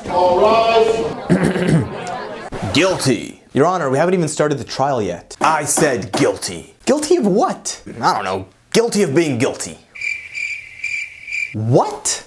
All rise. Guilty. Your Honor, we haven't even started the trial yet. I said guilty. Guilty of what? I don't know. Guilty of being guilty. What?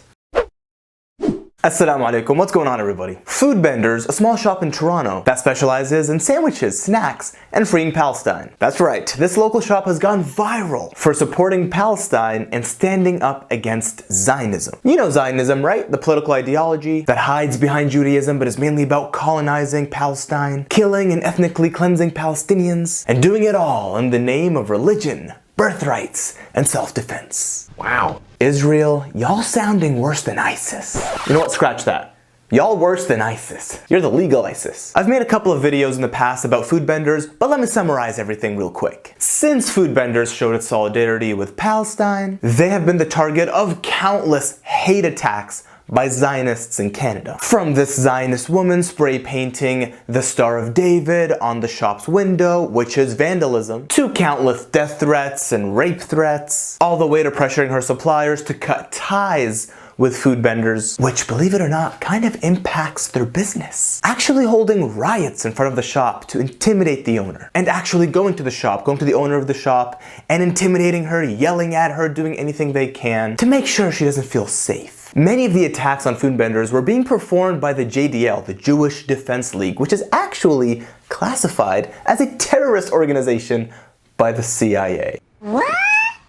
Assalamu alaikum, what's going on everybody? Foodbenders, a small shop in Toronto that specializes in sandwiches, snacks, and freeing Palestine. That's right, this local shop has gone viral for supporting Palestine and standing up against Zionism. You know Zionism, right? The political ideology that hides behind Judaism but is mainly about colonizing Palestine, killing and ethnically cleansing Palestinians, and doing it all in the name of religion, birthrights, and self-defense. Wow. Israel, y'all sounding worse than ISIS. You know what, scratch that. Y'all worse than ISIS. You're the legal ISIS. I've made a couple of videos in the past about Foodbenders, but let me summarize everything real quick. Since Foodbenders showed its solidarity with Palestine, they have been the target of countless hate attacks by Zionists in Canada. From this Zionist woman spray painting the Star of David on the shop's window, which is vandalism, to countless death threats and rape threats, all the way to pressuring her suppliers to cut ties with Foodbenders, which, believe it or not, kind of impacts their business. Actually holding riots in front of the shop to intimidate the owner, and actually going to the owner of the shop and intimidating her, yelling at her, doing anything they can to make sure she doesn't feel safe. Many of the attacks on Foodbenders were being performed by the JDL, the Jewish Defense League, which is actually classified as a terrorist organization by the CIA. What?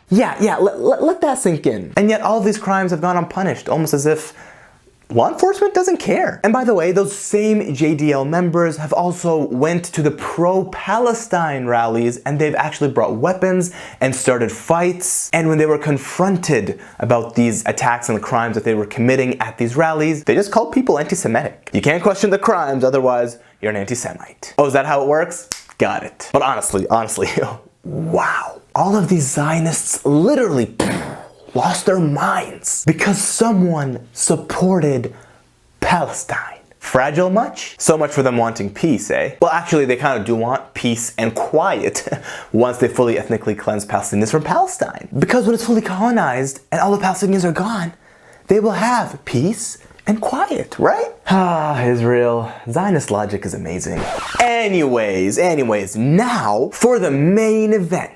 Yeah, let that sink in. And yet all of these crimes have gone unpunished, almost as if law enforcement doesn't care. And by the way, those same JDL members have also went to the Pro-Palestine rallies, and they've actually brought weapons and started fights. And when they were confronted about these attacks and the crimes that they were committing at these rallies, they just called people anti-Semitic. You can't question the crimes, otherwise you're an anti-Semite. Oh, is that how it works? Got it. But honestly, wow. All of these Zionists literally lost their minds because someone supported Palestine. Fragile much? So much for them wanting peace, eh? Well, actually, they kind of do want peace and quiet once they fully ethnically cleanse Palestinians from Palestine. Because when it's fully colonized and all the Palestinians are gone, they will have peace and quiet, right? Ah, Israel. Zionist logic is amazing. Anyways, now for the main event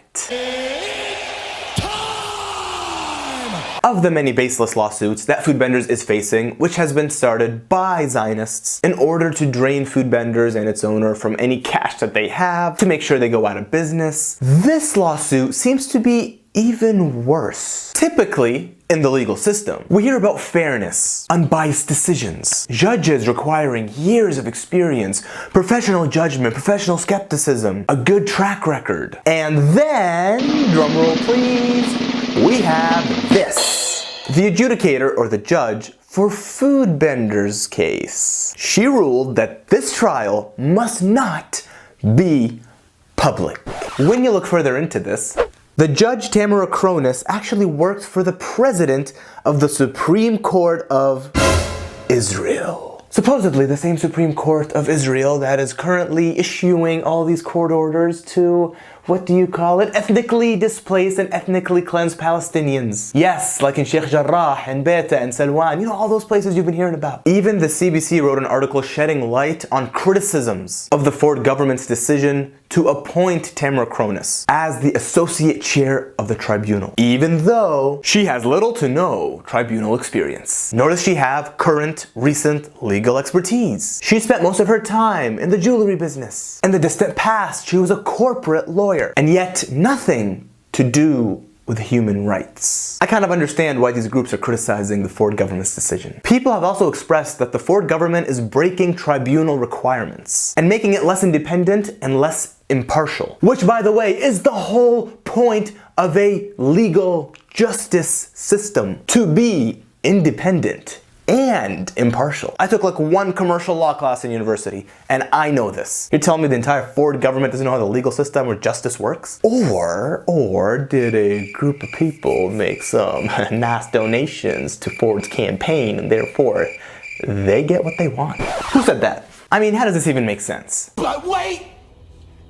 of the many baseless lawsuits that Foodbenders is facing, which has been started by Zionists in order to drain Foodbenders and its owner from any cash that they have to make sure they go out of business. This lawsuit seems to be even worse. Typically, in the legal system, we hear about fairness, unbiased decisions, judges requiring years of experience, professional judgment, professional skepticism, a good track record. And then, drumroll please, we have this. The adjudicator, or the judge, for Foodbenders' case. She ruled that this trial must not be public. When you look further into this, the judge, Tamara Cronus, actually worked for the president of the Supreme Court of Israel. Supposedly the same Supreme Court of Israel that is currently issuing all these court orders to, what do you call it? Ethnically displaced and ethnically cleansed Palestinians. Yes, like in Sheikh Jarrah and Beta and Salwan, you know, all those places you've been hearing about. Even the CBC wrote an article shedding light on criticisms of the Ford government's decision to appoint Tamara Cronus as the associate chair of the tribunal, even though she has little to no tribunal experience. Nor does she have current, recent legal expertise. She spent most of her time in the jewelry business. In the distant past, she was a corporate lawyer, and yet nothing to do with human rights. I kind of understand why these groups are criticizing the Ford government's decision. People have also expressed that the Ford government is breaking tribunal requirements and making it less independent and less impartial, which, by the way, is the whole point of a legal justice system, to be independent and impartial. I took like one commercial law class in university, and I know this. You're telling me the entire Ford government doesn't know how the legal system or justice works? Or did a group of people make some nice donations to Ford's campaign, and therefore they get what they want? Who said that? I mean, how does this even make sense? But wait!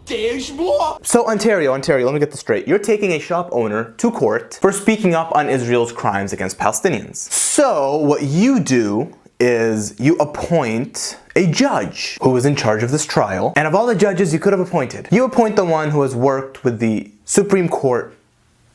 There's more! So Ontario, let me get this straight. You're taking a shop owner to court for speaking up on Israel's crimes against Palestinians. So what you do is you appoint a judge who is in charge of this trial. And of all the judges you could have appointed, you appoint the one who has worked with the Supreme Court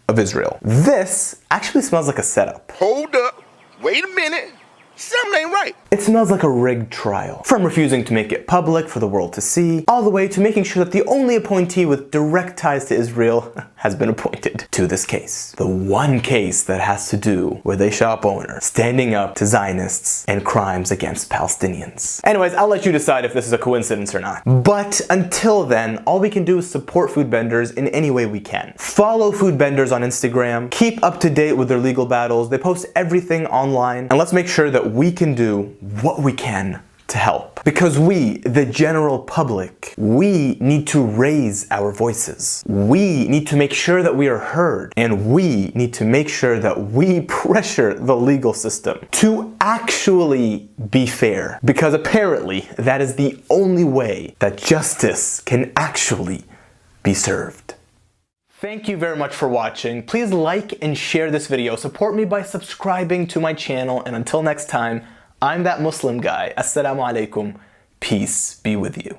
of Israel. This actually smells like a setup. Hold up. Wait a minute. Something ain't right. It smells like a rigged trial. From refusing to make it public for the world to see, all the way to making sure that the only appointee with direct ties to Israel has been appointed to this case. The one case that has to do with a shop owner standing up to Zionists and crimes against Palestinians. Anyways, I'll let you decide if this is a coincidence or not. But until then, all we can do is support Foodbenders in any way we can. Follow Foodbenders on Instagram, keep up to date with their legal battles, they post everything online, and let's make sure that we can do what we can to help. Because we, the general public, we need to raise our voices. We need to make sure that we are heard. And we need to make sure that we pressure the legal system to actually be fair. Because apparently that is the only way that justice can actually be served. Thank you very much for watching. Please like and share this video. Support me by subscribing to my channel. And until next time, I'm that Muslim guy. Assalamu alaikum. Peace be with you.